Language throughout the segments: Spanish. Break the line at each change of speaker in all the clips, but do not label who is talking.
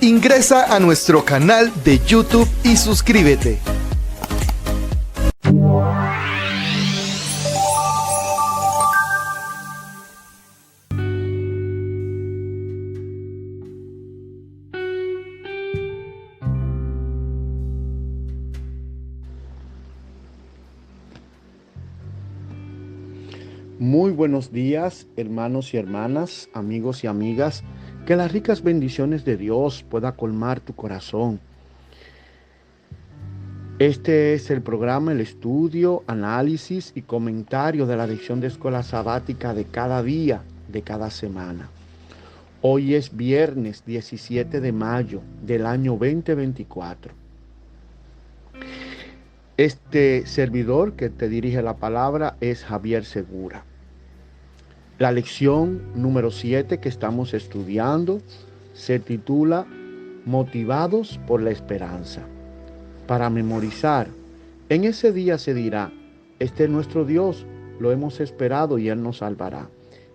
Ingresa a nuestro canal de YouTube y suscríbete.
Muy buenos días, hermanos y hermanas, amigos y amigas. Que las ricas bendiciones de Dios pueda colmar tu corazón. Este es el programa, el estudio, análisis y comentario de la lección de escuela sabática de cada día, de cada semana. Hoy es viernes 17 de mayo del año 2024. Este servidor que te dirige la palabra es Javier Segura. La lección número 7 que estamos estudiando se titula Motivados por la esperanza. Para memorizar, en ese día se dirá, este es nuestro Dios, lo hemos esperado y Él nos salvará.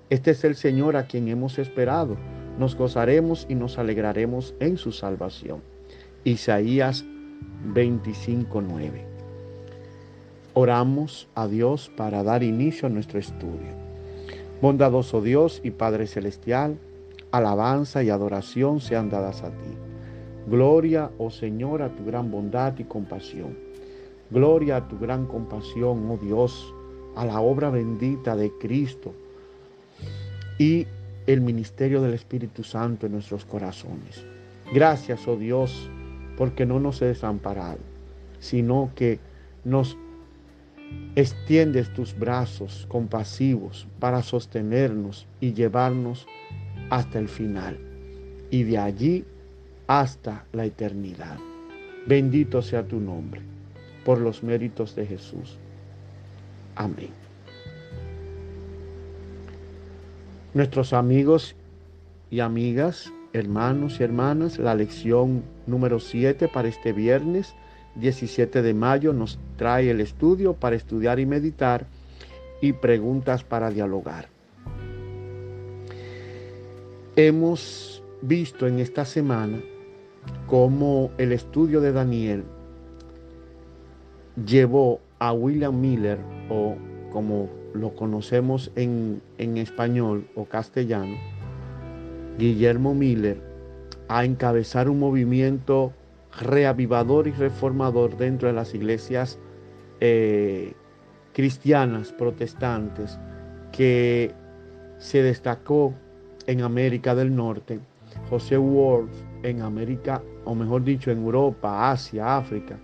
Este es el Señor a quien hemos esperado, nos gozaremos y nos alegraremos en su salvación. Isaías 25:9. Oramos a Dios para dar inicio a nuestro estudio. Bondadoso Dios y Padre Celestial, alabanza y adoración sean dadas a ti. Gloria, oh Señor, a tu gran bondad y compasión. Gloria a tu gran compasión, oh Dios, a la obra bendita de Cristo y el ministerio del Espíritu Santo en nuestros corazones. Gracias, oh Dios, porque no nos has desamparado, sino que nos extiendes tus brazos compasivos para sostenernos y llevarnos hasta el final y de allí hasta la eternidad. Bendito sea tu nombre por los méritos de Jesús. Amén. Nuestros amigos y amigas, hermanos y hermanas, la lección número 7 para este viernes 17 de mayo nos trae el estudio para estudiar y meditar y preguntas para dialogar. Hemos visto en esta semana cómo el estudio de Daniel llevó a William Miller, o como lo conocemos en español o castellano, Guillermo Miller, a encabezar un movimiento reavivador y reformador dentro de las iglesias cristianas protestantes que se destacó en América del Norte. José Wolf en América, o mejor dicho, en Europa, Asia, África,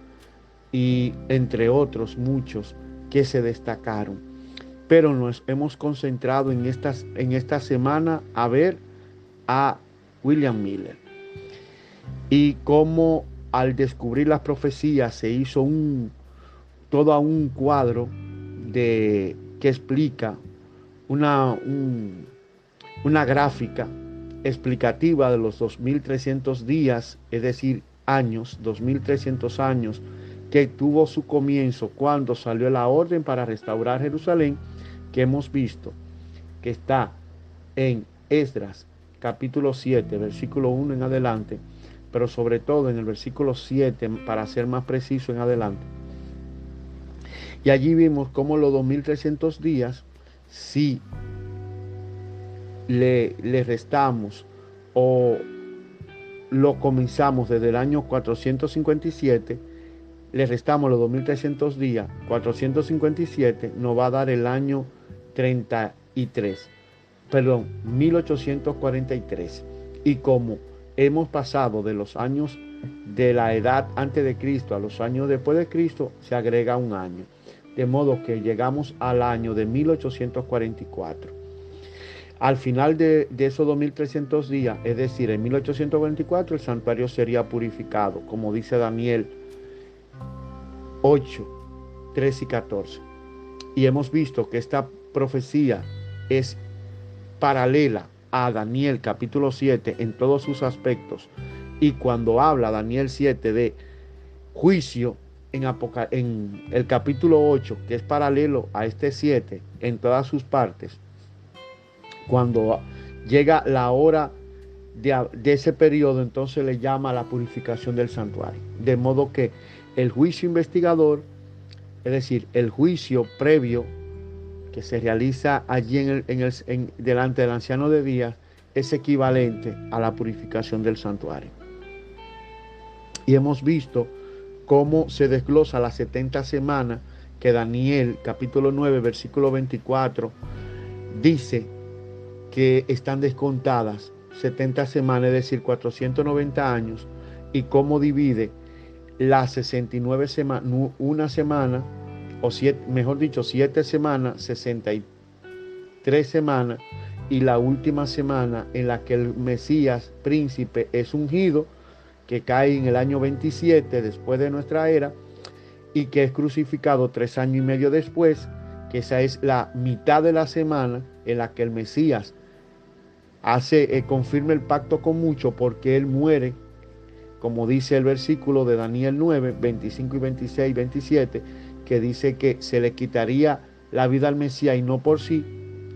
y entre otros muchos que se destacaron. Pero nos hemos concentrado en esta semana a ver a William Miller y cómo al descubrir las profecías se hizo todo un cuadro que explica una gráfica explicativa de los 2300 días, es decir, años, 2300 años, que tuvo su comienzo cuando salió la orden para restaurar Jerusalén, que hemos visto que está en Esdras capítulo 7, versículo 1 en adelante, pero sobre todo en el versículo 7, para ser más preciso en adelante. Y allí vimos cómo los 2300 días, si le restamos o lo comenzamos desde el año 457, le restamos los 2300 días, 457 nos va a dar el año 1843. Y como hemos pasado de los años de la edad antes de Cristo a los años después de Cristo, se agrega un año. De modo que llegamos al año de 1844. Al final de esos 2300 días, es decir, en 1844, el santuario sería purificado, como dice Daniel 8, 13 y 14. Y hemos visto que esta profecía es paralela a Daniel capítulo 7 en todos sus aspectos. Y cuando habla Daniel 7 de juicio en el capítulo 8, que es paralelo a este 7 en todas sus partes, cuando llega la hora de ese periodo, entonces le llama la purificación del santuario. De modo que el juicio investigador, es decir, el juicio previo que se realiza allí delante del anciano de días, es equivalente a la purificación del santuario. Y hemos visto cómo se desglosa las 70 semanas que Daniel, capítulo 9, versículo 24, dice que están descontadas 70 semanas, es decir, 490 años, y cómo divide las 69 semanas, una semana, o mejor dicho, 7 semanas, 63 semanas, y la última semana en la que el Mesías príncipe es ungido, que cae en el año 27 después de nuestra era, y que es crucificado 3 años y medio después, que esa es la mitad de la semana en la que el Mesías confirma el pacto con muchos, porque él muere, como dice el versículo de Daniel 9, 25 y 26 y 27, que dice que se le quitaría la vida al Mesías y no por sí.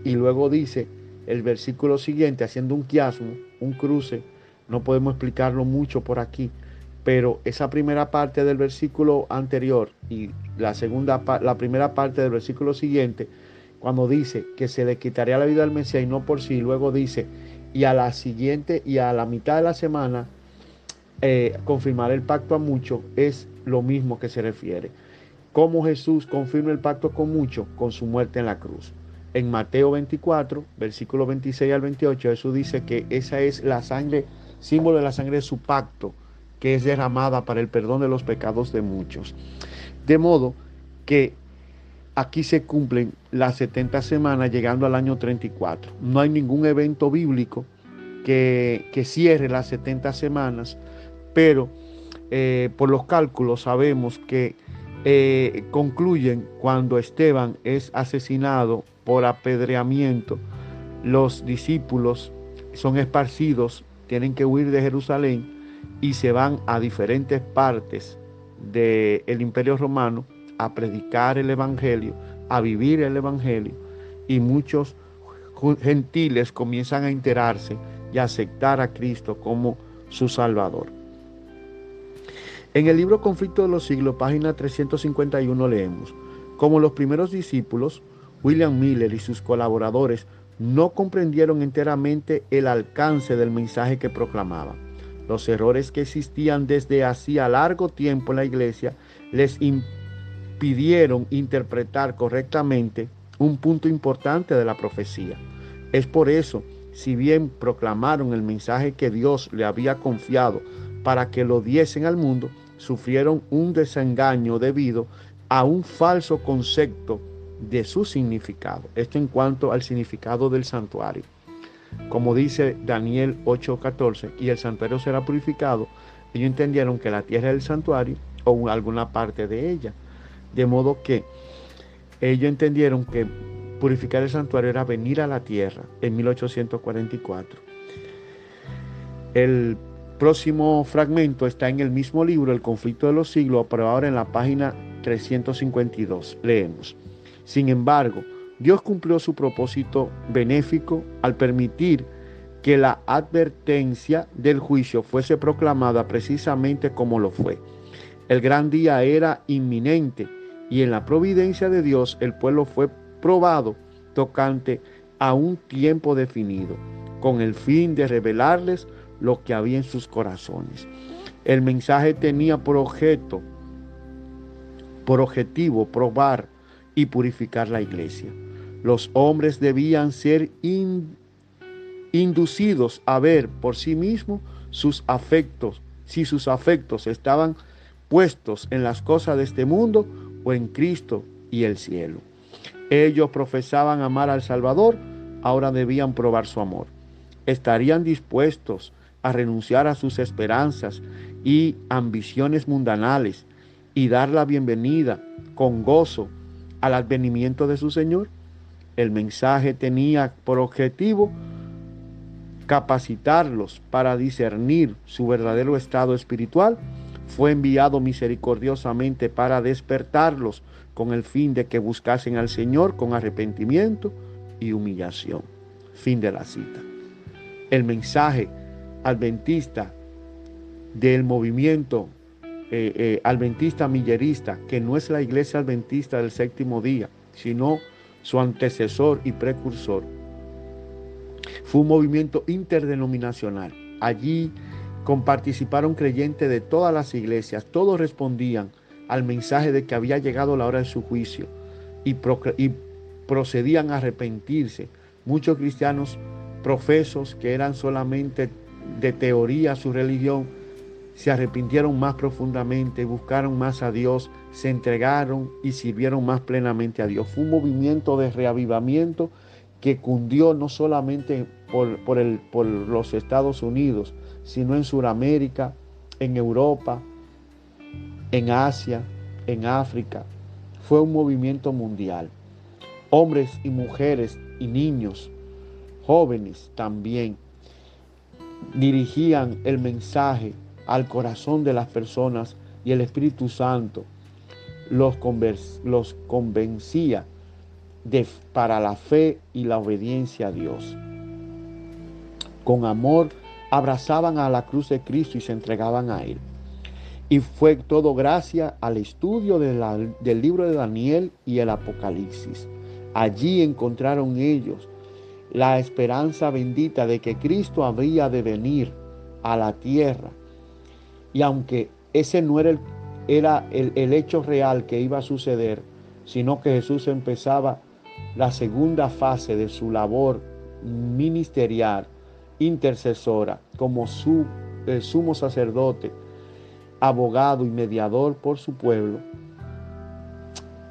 Y luego dice el versículo siguiente, haciendo un quiasmo, un cruce, no podemos explicarlo mucho por aquí, pero esa primera parte del versículo anterior y la primera parte del versículo siguiente, cuando dice que se le quitaría la vida al Mesías y no por sí, luego dice, y a la siguiente y a la mitad de la semana confirmar el pacto a muchos, es lo mismo que se refiere. ¿Cómo Jesús confirma el pacto con muchos? Con su muerte en la cruz. En Mateo 24, versículo 26 al 28, Jesús dice que esa es la sangre, símbolo de la sangre de su pacto, que es derramada para el perdón de los pecados de muchos. De modo que aquí se cumplen las 70 semanas llegando al año 34. No hay ningún evento bíblico que cierre las 70 semanas, pero por los cálculos sabemos que concluyen cuando Esteban es asesinado por apedreamiento. Los discípulos son esparcidos, tienen que huir de Jerusalén y se van a diferentes partes del Imperio Romano a predicar el Evangelio, a vivir el Evangelio, y muchos gentiles comienzan a enterarse y a aceptar a Cristo como su Salvador. En el libro Conflicto de los Siglos, página 351, leemos: como los primeros discípulos, William Miller y sus colaboradores no comprendieron enteramente el alcance del mensaje que proclamaban. Los errores que existían desde hacía largo tiempo en la iglesia les impidieron interpretar correctamente un punto importante de la profecía. Es por eso, si bien proclamaron el mensaje que Dios le había confiado para que lo diesen al mundo, sufrieron un desengaño debido a un falso concepto de su significado. Esto en cuanto al significado del santuario. Como dice Daniel 8:14, y el santuario será purificado, ellos entendieron que la tierra es el santuario o alguna parte de ella. De modo que ellos entendieron que purificar el santuario era venir a la tierra en 1844. El próximo fragmento está en el mismo libro, El Conflicto de los Siglos, pero ahora en la página 352. Leemos: sin embargo, Dios cumplió su propósito benéfico al permitir que la advertencia del juicio fuese proclamada precisamente como lo fue. El gran día era inminente y en la providencia de Dios el pueblo fue probado tocante a un tiempo definido, con el fin de revelarles lo que había en sus corazones. El mensaje tenía por objetivo probar y purificar la iglesia. Los hombres debían ser inducidos a ver por sí mismos sus afectos, si sus afectos estaban puestos en las cosas de este mundo o en Cristo y el cielo. Ellos profesaban amar al Salvador, ahora debían probar su amor. Estarían dispuestos a renunciar a sus esperanzas y ambiciones mundanales y dar la bienvenida con gozo al advenimiento de su Señor. El mensaje tenía por objetivo capacitarlos para discernir su verdadero estado espiritual. Fue enviado misericordiosamente para despertarlos con el fin de que buscasen al Señor con arrepentimiento y humillación. Fin de la cita. El mensaje adventista del movimiento adventista millerista, que no es la iglesia adventista del séptimo día, sino su antecesor y precursor, fue un movimiento interdenominacional. Allí participaron creyentes de todas las iglesias, todos respondían al mensaje de que había llegado la hora de su juicio y procedían a arrepentirse. Muchos cristianos profesos que eran solamente de teoría su religión, se arrepintieron más profundamente, buscaron más a Dios, se entregaron y sirvieron más plenamente a Dios. Fue un movimiento de reavivamiento que cundió no solamente por los Estados Unidos, sino en Sudamérica, en Europa, en Asia, en África. Fue un movimiento mundial. Hombres y mujeres y niños, jóvenes también, dirigían el mensaje al corazón de las personas y el Espíritu Santo los convencía para la fe y la obediencia a Dios. Con amor abrazaban a la cruz de Cristo y se entregaban a Él. Y fue todo gracias al estudio del libro de Daniel y el Apocalipsis. Allí encontraron ellos la esperanza bendita de que Cristo habría de venir a la tierra. Y aunque ese no era el hecho real que iba a suceder, sino que Jesús empezaba la segunda fase de su labor ministerial, intercesora, como sumo sacerdote, abogado y mediador por su pueblo,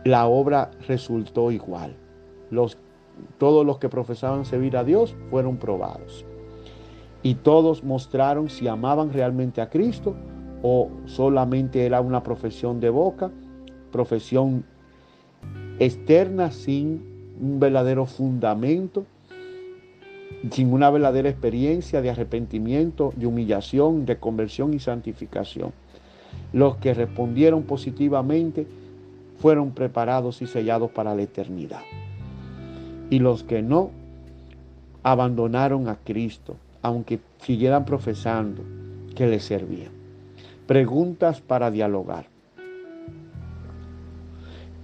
la obra resultó igual. Todos los que profesaban servir a Dios fueron probados. Y todos mostraron si amaban realmente a Cristo o solamente era una profesión de boca, profesión externa sin un verdadero fundamento, sin una verdadera experiencia de arrepentimiento, de humillación, de conversión y santificación. Los que respondieron positivamente fueron preparados y sellados para la eternidad. Y los que no, abandonaron a Cristo, aunque siguieran profesando que le servían. Preguntas para dialogar.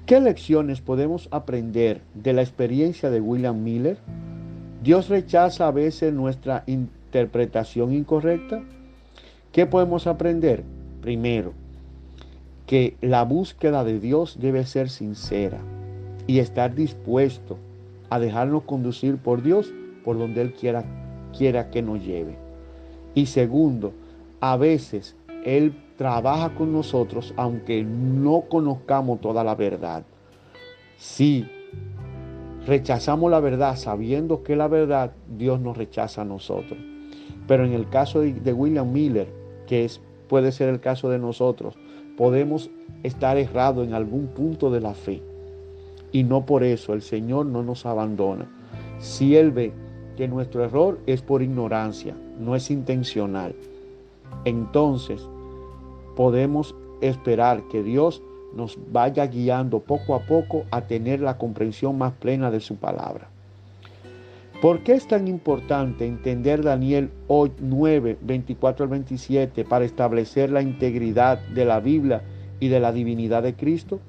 ¿Qué lecciones podemos aprender de la experiencia de William Miller? ¿Dios rechaza a veces nuestra interpretación incorrecta? ¿Qué podemos aprender? Primero, que la búsqueda de Dios debe ser sincera y estar dispuesto a dejarnos conducir por Dios por donde Él quiera que nos lleve. Y segundo, a veces Él trabaja con nosotros aunque no conozcamos toda la verdad. Si rechazamos la verdad sabiendo que es la verdad, Dios nos rechaza a nosotros. Pero en el caso de William Miller, que puede ser el caso de nosotros, podemos estar errados en algún punto de la fe. Y no por eso el Señor no nos abandona. Si Él ve que nuestro error es por ignorancia, no es intencional, entonces podemos esperar que Dios nos vaya guiando poco a poco a tener la comprensión más plena de su palabra. ¿Por qué es tan importante entender Daniel 9, 24 al 27 para establecer la integridad de la Biblia y de la divinidad de Cristo?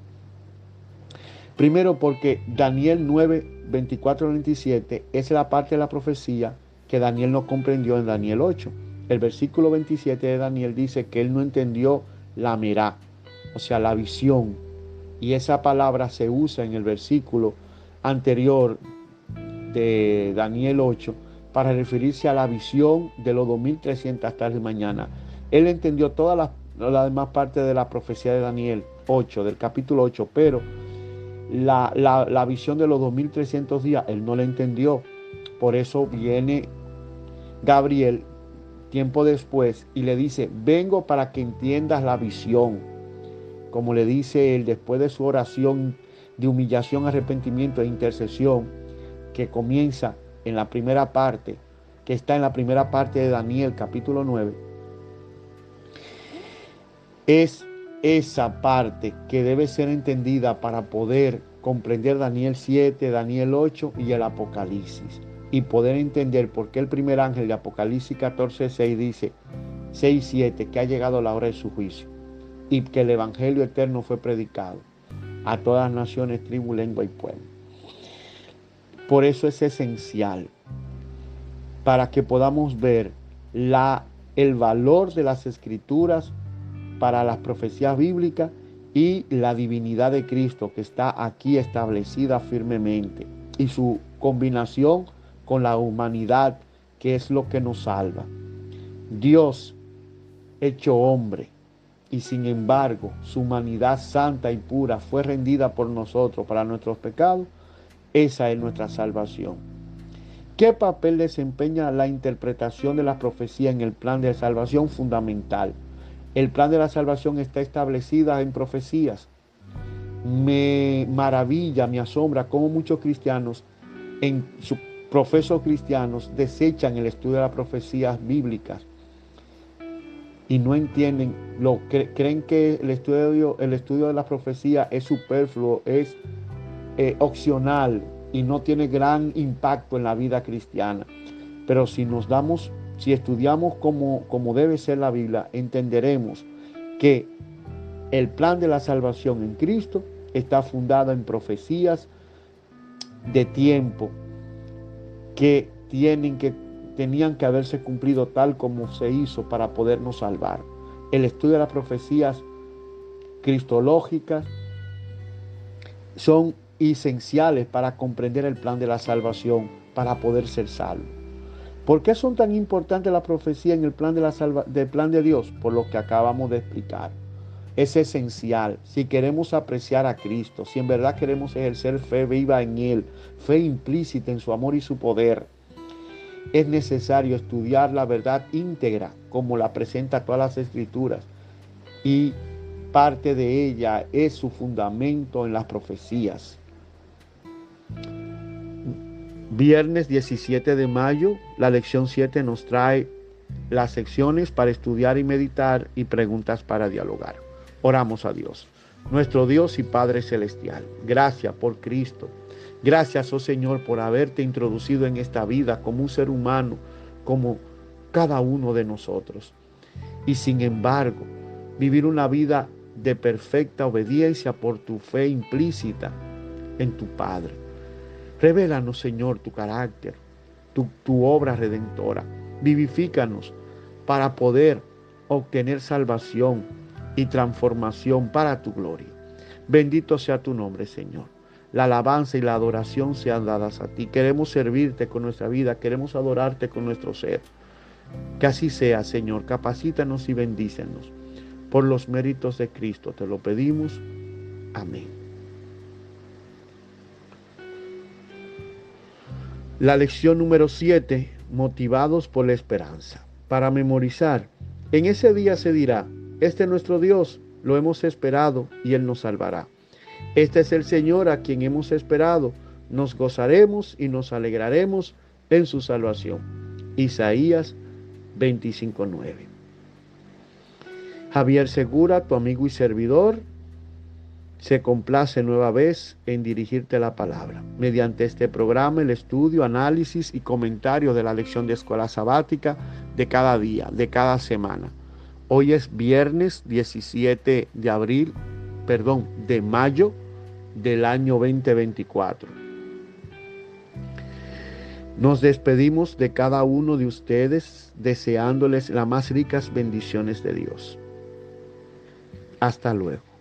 Primero, porque Daniel 9, 24 al 27 es la parte de la profecía que Daniel no comprendió en Daniel 8. El versículo 27 de Daniel dice que él no entendió la merá, o sea, la visión. Y esa palabra se usa en el versículo anterior de Daniel 8 para referirse a la visión de los 2300 tardes de mañana. Él entendió toda la demás parte de la profecía de Daniel 8, del capítulo 8, pero la visión de los 2300 días, él no la entendió. Por eso viene Gabriel tiempo después y le dice: vengo para que entiendas la visión. Como le dice él después de su oración de humillación, arrepentimiento e intercesión, que comienza en la primera parte, que está en la primera parte de Daniel capítulo 9. Es esa parte que debe ser entendida para poder comprender Daniel 7, Daniel 8 y el Apocalipsis. y poder entender por qué el primer ángel de Apocalipsis 14:6 dice, 6:7, que ha llegado la hora de su juicio y que el evangelio eterno fue predicado a todas las naciones, tribus, lengua y pueblo. Por eso es esencial para que podamos ver el valor de las escrituras para las profecías bíblicas y la divinidad de Cristo que está aquí establecida firmemente y su combinación con la humanidad, que es lo que nos salva. Dios hecho hombre, y sin embargo su humanidad santa y pura fue rendida por nosotros para nuestros pecados. Esa es nuestra salvación. ¿Qué papel desempeña la interpretación de la profecía en el plan de salvación? Fundamental. El plan de la salvación está establecido en profecías. Me maravilla, me asombra cómo muchos cristianos, en sus profesos cristianos, desechan el estudio de las profecías bíblicas y no entienden, creen que el estudio de la profecía es superfluo, es opcional y no tiene gran impacto en la vida cristiana. Pero si estudiamos como debe ser la Biblia, entenderemos que el plan de la salvación en Cristo está fundado en profecías de tiempo que tenían que haberse cumplido tal como se hizo para podernos salvar. El estudio de las profecías cristológicas son esenciales para comprender el plan de la salvación, para poder ser salvo. ¿Por qué son tan importantes las profecías en el plan del plan de Dios? Por lo que acabamos de explicar. Es esencial si queremos apreciar a Cristo, si en verdad queremos ejercer fe viva en Él, fe implícita en su amor y su poder. Es necesario estudiar la verdad íntegra como la presenta todas las Escrituras, y parte de ella es su fundamento en las profecías. Viernes 17 de mayo, la lección 7 nos trae las secciones para estudiar y meditar y preguntas para dialogar. Oramos a Dios. Nuestro Dios y Padre Celestial, gracias por Cristo. Gracias, oh Señor, por haberte introducido en esta vida como un ser humano, como cada uno de nosotros. Y sin embargo, vivir una vida de perfecta obediencia por tu fe implícita en tu Padre. Revélanos, Señor, tu carácter, tu obra redentora. Vivifícanos para poder obtener salvación y transformación para tu gloria. Bendito sea tu nombre, Señor. La alabanza y la adoración sean dadas a ti. Queremos servirte con nuestra vida, queremos adorarte con nuestro ser. Que así sea, Señor. Capacítanos y bendícenos. Por los méritos de Cristo te lo pedimos. Amén. La lección número 7, motivados por la esperanza. Para memorizar, en ese día se dirá, este es nuestro Dios, lo hemos esperado y Él nos salvará. Este es el Señor a quien hemos esperado, nos gozaremos y nos alegraremos en su salvación. Isaías 25:9. Javier Segura, tu amigo y servidor, se complace nueva vez en dirigirte la palabra. Mediante este programa, el estudio, análisis y comentario de la lección de escuela sabática de cada día, de cada semana. Hoy es viernes 17 de mayo del año 2024. Nos despedimos de cada uno de ustedes deseándoles las más ricas bendiciones de Dios. Hasta luego.